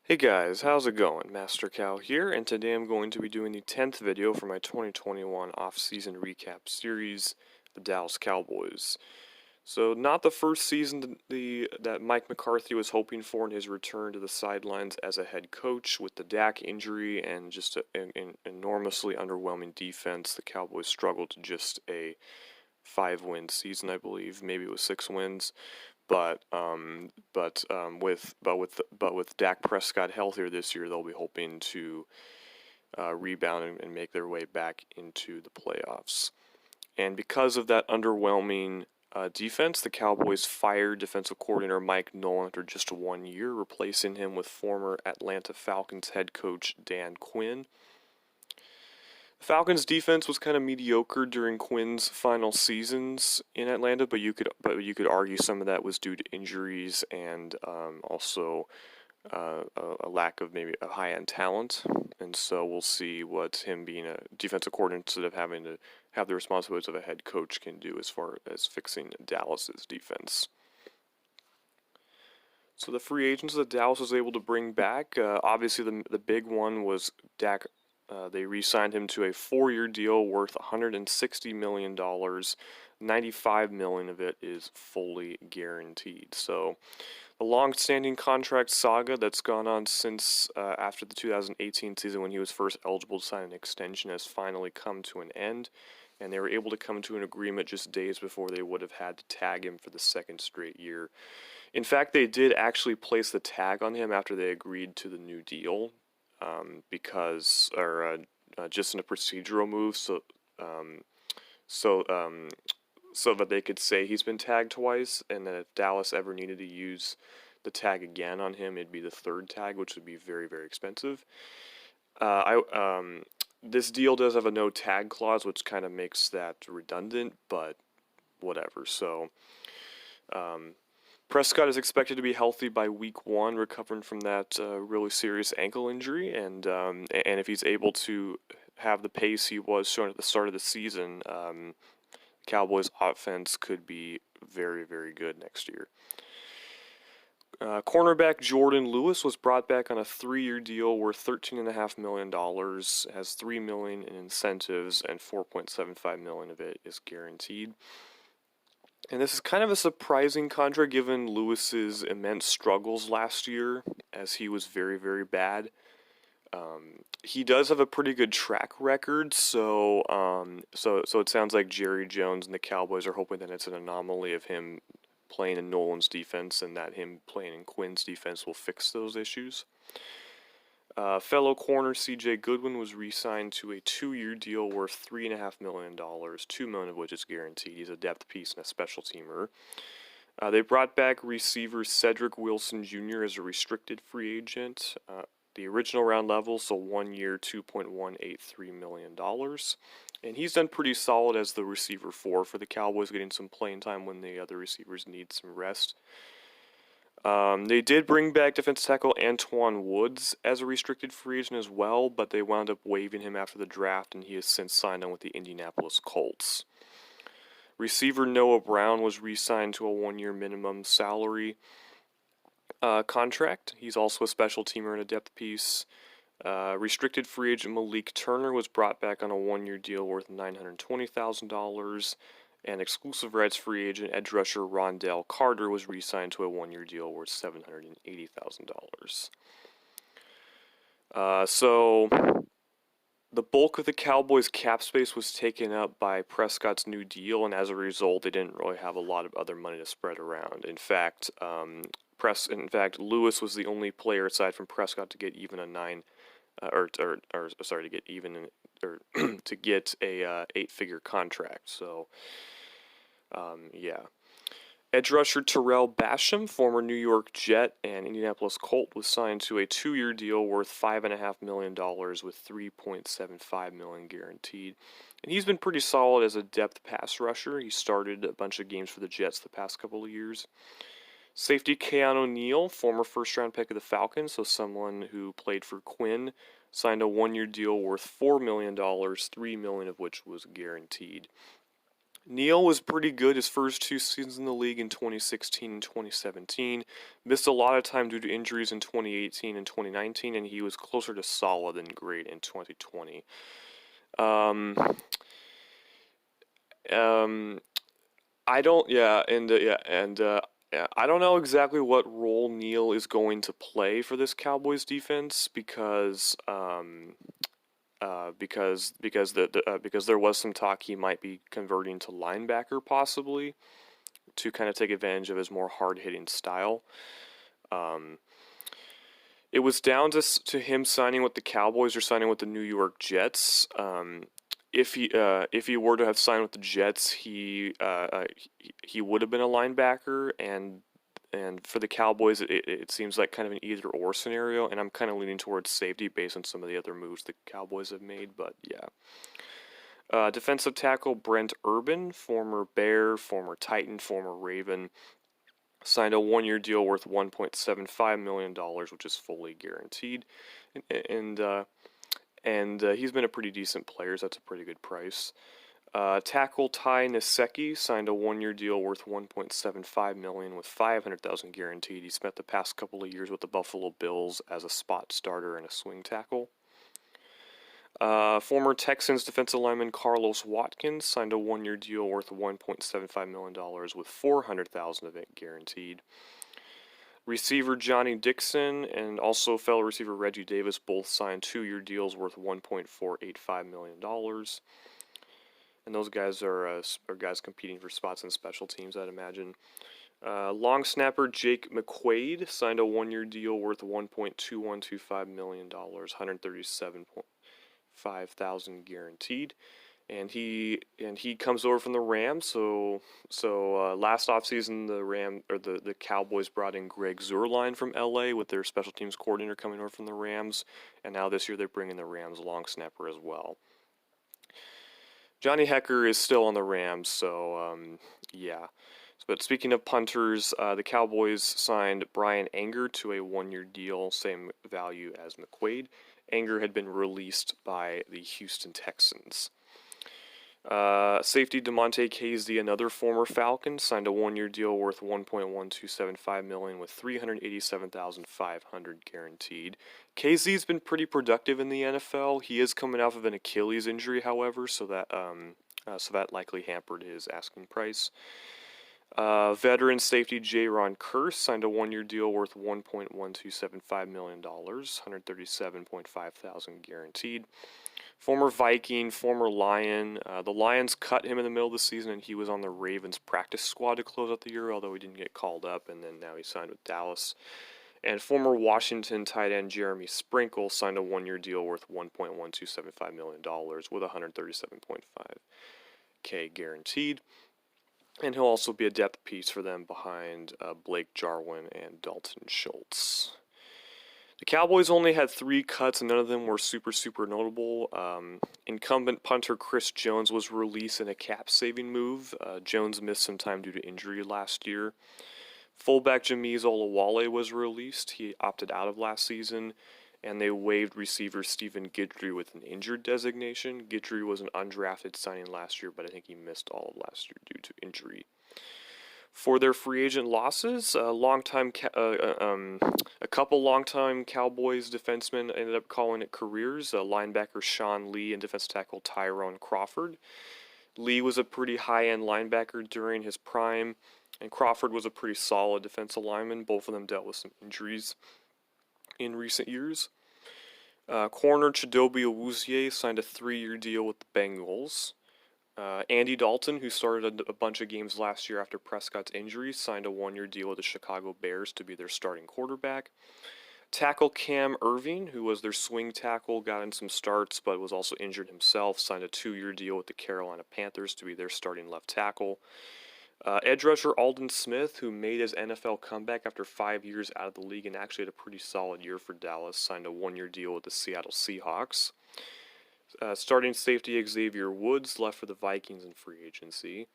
Hey guys, how's it going? Master Cow here, and today I'm going to be doing the 10th video for my 2021 off-season recap series, the Dallas Cowboys. So, not the first season that Mike McCarthy was hoping for in his return to the sidelines as a head coach. With the Dak injury and just an enormously underwhelming defense, the Cowboys struggled to just a 5-win season, I believe. Maybe it was 6 wins. With Dak Prescott healthier this year, they'll be hoping to rebound and make their way back into the playoffs. And because of that underwhelming defense, the Cowboys fired defensive coordinator Mike Nolan after just 1 year, replacing him with former Atlanta Falcons head coach Dan Quinn. The Falcons' defense was kind of mediocre during Quinn's final seasons in Atlanta, but you could argue some of that was due to injuries and also a lack of maybe a high-end talent. And so we'll see what him being a defensive coordinator instead of having to have the responsibilities of a head coach can do as far as fixing Dallas's defense. So the free agents that Dallas was able to bring back, obviously the big one was Dak. They re-signed him to a 4-year deal worth $160 million. $95 million of it is fully guaranteed. So the long-standing contract saga that's gone on since after the 2018 season when he was first eligible to sign an extension has finally come to an end, and they were able to come to an agreement just days before they would have had to tag him for the second straight year. In fact, they did actually place the tag on him after they agreed to the new deal. Just in a procedural move, so that they could say he's been tagged twice, and that if Dallas ever needed to use the tag again on him, it'd be the third tag, which would be very, very expensive. This deal does have a no tag clause, which kind of makes that redundant, but whatever. So, Prescott is expected to be healthy by week 1, recovering from that really serious ankle injury, and if he's able to have the pace he was showing at the start of the season, Cowboys' offense could be very, very good next year. Cornerback Jordan Lewis was brought back on a 3-year deal worth $13.5 million, has $3 million in incentives, and $4.75 million of it is guaranteed. And this is kind of a surprising contract given Lewis's immense struggles last year, as he was very, very bad. He does have a pretty good track record, so it sounds like Jerry Jones and the Cowboys are hoping that it's an anomaly of him playing in Nolan's defense, and that him playing in Quinn's defense will fix those issues. Fellow corner C.J. Goodwin was re-signed to a 2-year deal worth $3.5 million, $2 million of which is guaranteed. He's a depth piece and a special teamer. They brought back receiver Cedric Wilson Jr. as a restricted free agent. The original round level, so 1 year, $2.183 million. And he's done pretty solid as the receiver 4 for the Cowboys, getting some playing time when the other receivers need some rest. They did bring back defensive tackle Antoine Woods as a restricted free agent as well, but they wound up waiving him after the draft, and he has since signed on with the Indianapolis Colts. Receiver Noah Brown was re-signed to a 1-year minimum salary contract. He's also a special teamer and a depth piece. Restricted free agent Malik Turner was brought back on a 1-year deal worth $920,000. And exclusive rights free agent edge rusher Rondell Carter was re-signed to a 1-year deal worth $780,000. So the bulk of the Cowboys' cap space was taken up by Prescott's new deal, and as a result, they didn't really have a lot of other money to spread around. In fact, Lewis was the only player aside from Prescott to get even a to get a 8-figure contract. So, yeah. Edge rusher Terrell Basham, former New York Jet and Indianapolis Colt, was signed to a 2-year deal worth $5.5 million with $3.75 million guaranteed. And he's been pretty solid as a depth pass rusher. He started a bunch of games for the Jets the past couple of years. Safety Keanu Neal, former first-round pick of the Falcons, so someone who played for Quinn, signed a 1-year deal worth $4 million, $3 million of which was guaranteed. Neal was pretty good his first 2 seasons in the league in 2016 and 2017. Missed a lot of time due to injuries in 2018 and 2019, and he was closer to solid than great in 2020. Um, um, I don't, yeah, yeah, I don't know exactly what role Neal is going to play for this Cowboys defense because there was some talk he might be converting to linebacker possibly to kind of take advantage of his more hard hitting style. Um, it was down to him signing with the Cowboys or signing with the New York Jets. If he were to have signed with the Jets, he would have been a linebacker, and for the Cowboys, it seems like kind of an either or scenario, and I'm kind of leaning towards safety based on some of the other moves the Cowboys have made. But yeah, defensive tackle Brent Urban, former Bear, former Titan, former Raven, signed a 1-year deal worth $1.75 million, which is fully guaranteed, and he's been a pretty decent player, so that's a pretty good price. Tackle Ty Nsekhe signed a 1-year deal worth $1.75 million with $500,000 guaranteed. He spent the past couple of years with the Buffalo Bills as a spot starter and a swing tackle. Former Texans defensive lineman Carlos Watkins signed a 1-year deal worth $1.75 million with $400,000 of it guaranteed. Receiver Johnny Dixon and also fellow receiver Reggie Davis both signed 2-year deals worth $1.485 million. And those guys are guys competing for spots in special teams, I'd imagine. Long snapper Jake McQuaid signed a 1-year deal worth $1.2125 million, $137,500 guaranteed. And he comes over from the Rams. So last offseason the Cowboys brought in Greg Zuerlein from LA with their special teams coordinator coming over from the Rams, and now this year they're bringing the Rams long snapper as well. Johnny Hecker is still on the Rams, so yeah. But speaking of punters, the Cowboys signed Brian Anger to a 1-year deal, same value as McQuaid. Anger had been released by the Houston Texans. Safety DeMonte Casey, another former Falcon, signed a 1-year deal worth $1.1275 million with $387,500 guaranteed. Casey's been pretty productive in the NFL. He is coming off of an Achilles injury, however, so that likely hampered his asking price. Veteran safety Jaron Kearse signed a 1-year deal worth $1.1275 million, $137,500 guaranteed. Former Viking, former Lion. The Lions cut him in the middle of the season, and he was on the Ravens practice squad to close out the year, although he didn't get called up, and then now he signed with Dallas. And former Washington tight end Jeremy Sprinkle signed a 1-year deal worth $1.1275 million with $137,500 guaranteed. And he'll also be a depth piece for them behind Blake Jarwin and Dalton Schultz. The Cowboys only had 3 cuts, and none of them were super notable. Incumbent punter Chris Jones was released in a cap-saving move. Jones missed some time due to injury last year. Fullback Jameez Olawale was released. He opted out of last season, and they waived receiver Stephen Guidry with an injured designation. Guidry was an undrafted signing last year, but I think he missed all of last year due to injury. For their free agent losses, a couple longtime Cowboys defensemen ended up calling it careers. Linebacker Sean Lee and defensive tackle Tyrone Crawford. Lee was a pretty high-end linebacker during his prime, and Crawford was a pretty solid defensive lineman. Both of them dealt with some injuries in recent years. Corner Chidobe Awuzie signed a 3-year deal with the Bengals. Andy Dalton, who started a bunch of games last year after Prescott's injury, signed a 1-year deal with the Chicago Bears to be their starting quarterback. Tackle Cam Irving, who was their swing tackle, got in some starts but was also injured himself, signed a 2-year deal with the Carolina Panthers to be their starting left tackle. Edge rusher Aldon Smith, who made his NFL comeback after 5 years out of the league and actually had a pretty solid year for Dallas, signed a 1-year deal with the Seattle Seahawks. Starting safety Xavier Woods left for the Vikings in free agency.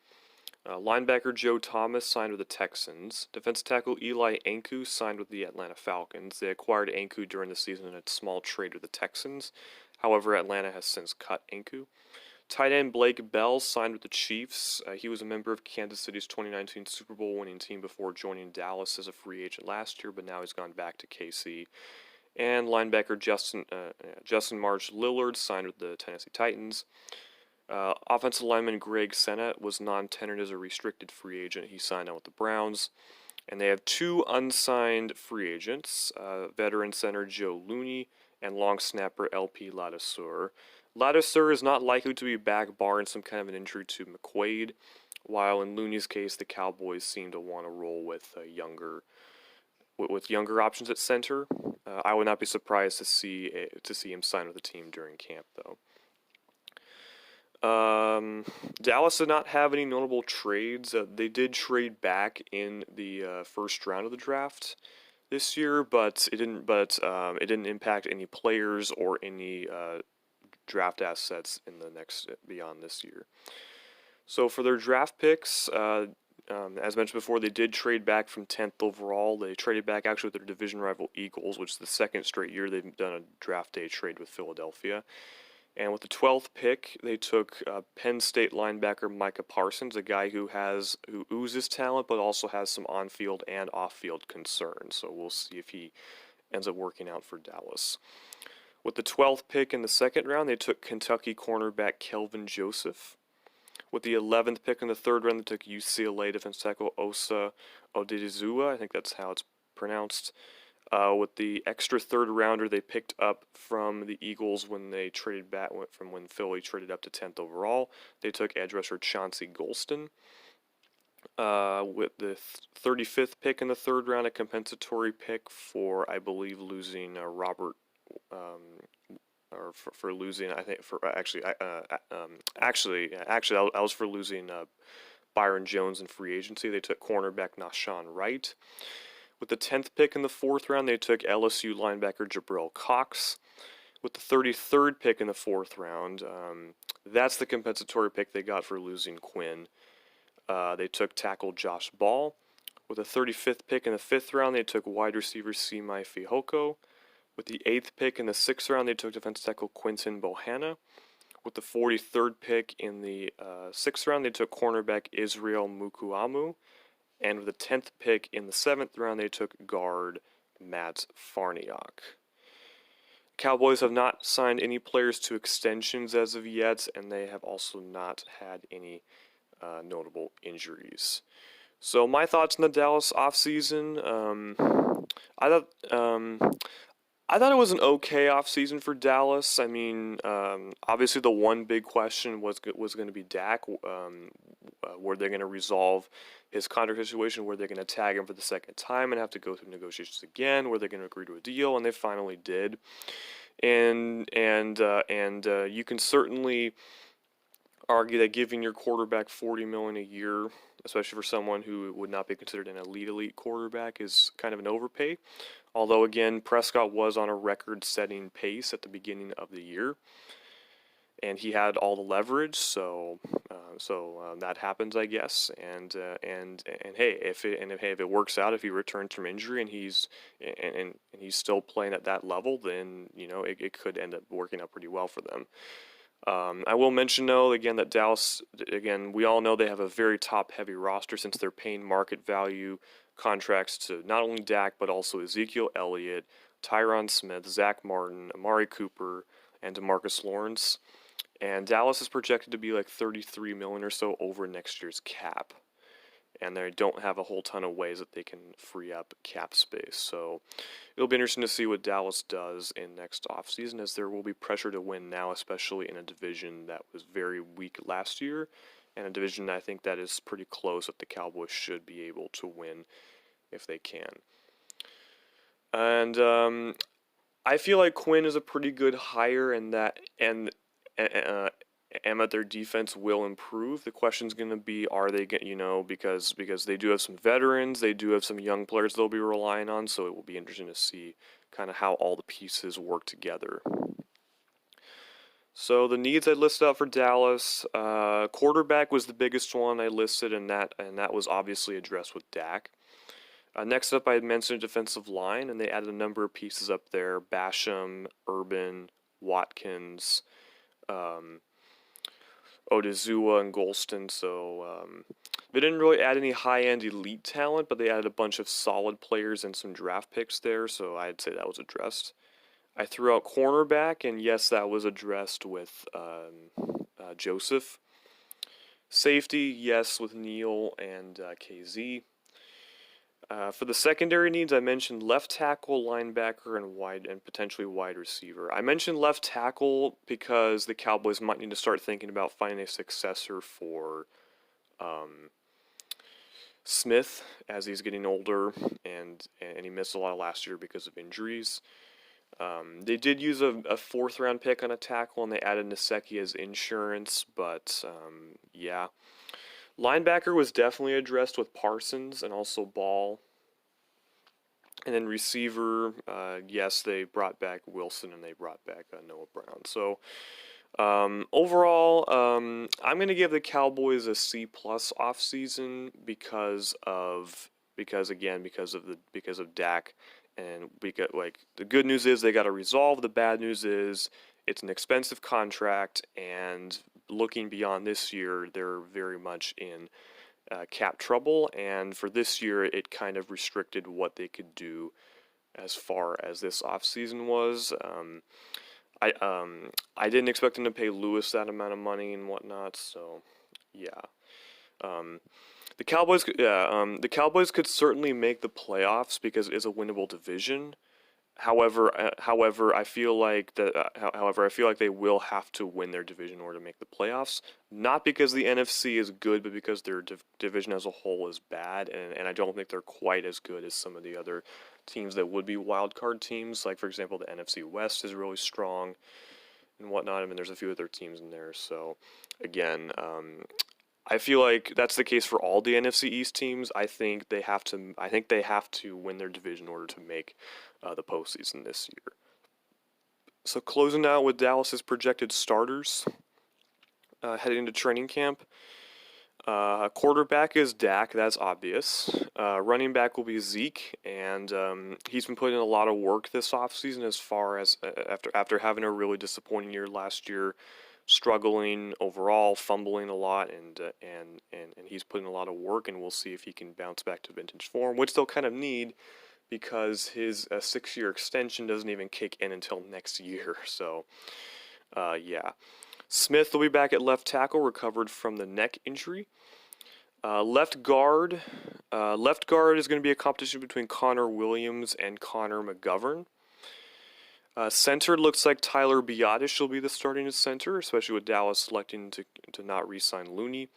Linebacker Joe Thomas signed with the Texans. Defensive tackle Eli Anku signed with the Atlanta Falcons. They acquired Anku during the season in a small trade with the Texans. However, Atlanta has since cut Anku. Tight end Blake Bell signed with the Chiefs. He was a member of Kansas City's 2019 Super Bowl winning team before joining Dallas as a free agent last year, but now he's gone back to KC. And linebacker Justin March Lillard signed with the Tennessee Titans. Offensive lineman Greg Sennett was non-tenured as a restricted free agent. He signed on with the Browns. And they have two unsigned free agents, veteran center Joe Looney and long snapper LP Ladouceur. Ladouceur is not likely to be back barring some kind of an injury to McQuaid, while in Looney's case, the Cowboys seem to want to roll with younger options at center. I would not be surprised to see him sign with the team during camp, though. Dallas did not have any notable trades. They did trade back in the first round of the draft this year, but it didn't impact any players or any draft assets in the next beyond this year. So for their draft picks, as mentioned before, they did trade back from 10th overall. They traded back actually with their division rival Eagles, which is the second straight year they've done a draft day trade with Philadelphia. And with the 12th pick, they took Penn State linebacker Micah Parsons, a guy who oozes talent, but also has some on-field and off-field concerns. So we'll see if he ends up working out for Dallas. With the 12th pick in the second round, they took Kentucky cornerback Kelvin Joseph. With the 11th pick in the third round, they took UCLA defensive tackle Osa Odedizua. I think that's how it's pronounced. With the extra third rounder they picked up from the Eagles when they traded back from when Philly traded up to 10th overall, they took edge rusher Chauncey Golston. With the 35th pick in the third round, a compensatory pick for, I believe, losing Robert, or for losing, I think, for actually, I was for losing Byron Jones in free agency. They took cornerback Nashawn Wright. With the 10th pick in the fourth round, they took LSU linebacker Jabril Cox. With the 33rd pick in the fourth round, that's the compensatory pick they got for losing Quinn. They took tackle Josh Ball. With the 35th pick in the fifth round, they took wide receiver Simai Fihoko. With the 8th pick in the sixth round, they took defensive tackle Quinton Bohanna. With the 43rd pick in the sixth round, they took cornerback Israel Mukuamu. And with the 10th pick in the 7th round, they took guard Matt Farniok. Cowboys have not signed any players to extensions as of yet, and they have also not had any notable injuries. So my thoughts on the Dallas offseason, I thought it was an okay offseason for Dallas. I mean, obviously the one big question was going to be Dak. Were they going to resolve his contract situation? Were they going to tag him for the second time and have to go through negotiations again? Were they going to agree to a deal? And they finally did. And you can certainly argue that giving your quarterback $40 million a year, especially for someone who would not be considered an elite quarterback, is kind of an overpay. Although, again, Prescott was on a record-setting pace at the beginning of the year, and he had all the leverage, so that happens, I guess. And hey, if it works out, if he returns from injury and he's still playing at that level, then it could end up working out pretty well for them. I will mention, though, again, that Dallas, again, we all know they have a very top-heavy roster since they're paying market value contracts to not only Dak, but also Ezekiel Elliott, Tyron Smith, Zach Martin, Amari Cooper, and DeMarcus Lawrence. And Dallas is projected to be like $33 million or so over next year's cap. And they don't have a whole ton of ways that they can free up cap space. So it'll be interesting to see what Dallas does in next offseason, as there will be pressure to win now, especially in a division that was very weak last year, and a division I think that is pretty close that the Cowboys should be able to win if they can. And I feel like Quinn is a pretty good hire, and that their defense will improve. The question's going to be, are they because they do have some veterans, they do have some young players they'll be relying on, so it will be interesting to see kind of how all the pieces work together. So the needs I listed out for Dallas, quarterback was the biggest one I listed, and that was obviously addressed with Dak. Next up, I had mentioned defensive line, and they added a number of pieces up there: Basham, Urban, Watkins, Odizua and Golston, so they didn't really add any high-end elite talent, but they added a bunch of solid players and some draft picks there, so I'd say that was addressed. I threw out cornerback, and yes, that was addressed with Joseph. Safety, yes, with Neal and KZ. For the secondary needs, I mentioned left tackle, linebacker, and potentially wide receiver. I mentioned left tackle because the Cowboys might need to start thinking about finding a successor for Smith as he's getting older, and he missed a lot last year because of injuries. They did use a fourth-round pick on a tackle, and they added Naseki as insurance, but yeah. Linebacker was definitely addressed with Parsons and also Ball. And then receiver, yes, they brought back Wilson and they brought back Noah Brown. So overall, I'm going to give the Cowboys a C+ offseason because of Dak, and because the good news is they got to resolve. The bad news is it's an expensive contract, and looking beyond this year, they're very much in cap trouble, and for this year, it kind of restricted what they could do as far as this offseason was. I didn't expect them to pay Lewis that amount of money and whatnot, so yeah. The Cowboys could certainly make the playoffs because it is a winnable division. However, I feel like they will have to win their division in order to make the playoffs. Not because the NFC is good, but because their division as a whole is bad, and I don't think they're quite as good as some of the other teams that would be wild card teams. Like for example, the NFC West is really strong and whatnot. I mean, there's a few other teams in there. So again, I feel like that's the case for all the NFC East teams. I think they have to win their division in order to make the postseason this year. So closing out with Dallas's projected starters heading into training camp. Quarterback is Dak, that's obvious. Running back will be Zeke, and he's been putting in a lot of work this offseason as far as after having a really disappointing year last year, struggling overall, fumbling a lot, and he's putting a lot of work, and we'll see if he can bounce back to vintage form, which they'll kind of need because his 6-year extension doesn't even kick in until next year. So, yeah. Smith will be back at left tackle, recovered from the neck injury. Left guard is going to be a competition between Connor Williams and Connor McGovern. Center looks like Tyler Biadasz will be the starting center, especially with Dallas selecting to not re-sign Looney.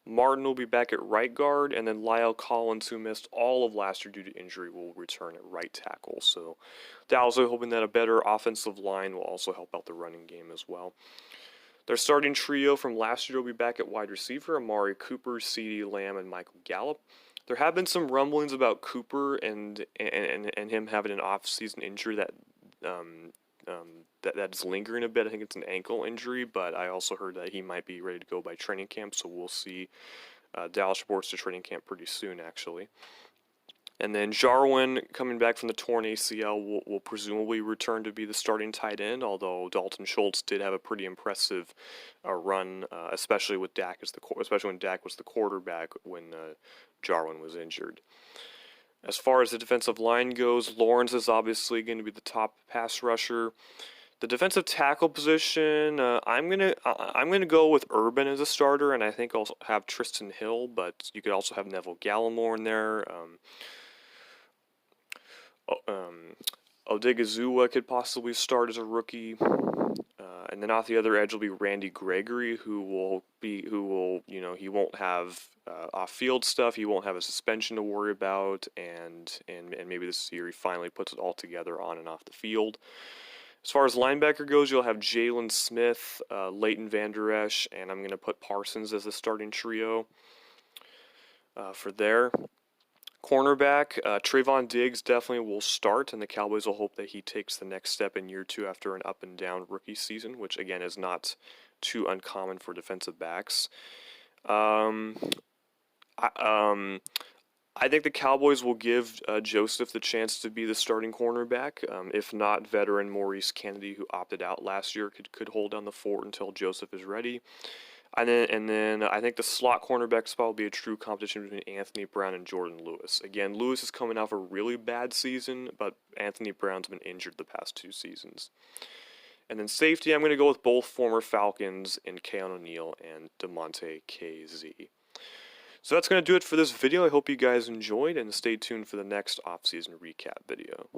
Martin will be back at right guard, and then Lyle Collins, who missed all of last year due to injury, will return at right tackle. So Dallas are hoping that a better offensive line will also help out the running game as well. Their starting trio from last year will be back at wide receiver: Amari Cooper, CeeDee Lamb, and Michael Gallup. There have been some rumblings about Cooper and him having an off-season injury that's lingering a bit. I think it's an ankle injury, but I also heard that he might be ready to go by training camp, so we'll see. Dallas reports to training camp pretty soon, actually. And then Jarwin, coming back from the torn ACL, will presumably return to be the starting tight end, although Dalton Schultz did have a pretty impressive run, especially when Dak was the quarterback when Jarwin was injured. As far as the defensive line goes, Lawrence is obviously going to be the top pass rusher. The defensive tackle position, I'm gonna go with Urban as a starter, and I think I'll have Tristan Hill, but you could also have Neville Gallimore in there. Odigizua could possibly start as a rookie, and then off the other edge will be Randy Gregory, he won't have off-field stuff, he won't have a suspension to worry about, and maybe this year he finally puts it all together on and off the field. As far as linebacker goes, you'll have Jalen Smith, Leighton Vander Esch, and I'm going to put Parsons as the starting trio for there. Cornerback, Trayvon Diggs definitely will start, and the Cowboys will hope that he takes the next step in year 2 after an up-and-down rookie season, which, again, is not too uncommon for defensive backs. I think the Cowboys will give Joseph the chance to be the starting cornerback. If not, veteran Maurice Kennedy, who opted out last year, could hold down the fort until Joseph is ready. And then I think the slot cornerback spot will be a true competition between Anthony Brown and Jordan Lewis. Again, Lewis is coming off a really bad season, but Anthony Brown's been injured the past 2 seasons. And then safety, I'm going to go with both former Falcons in Keon O'Neal and DeMonte KZ. So that's going to do it for this video. I hope you guys enjoyed, and stay tuned for the next offseason recap video.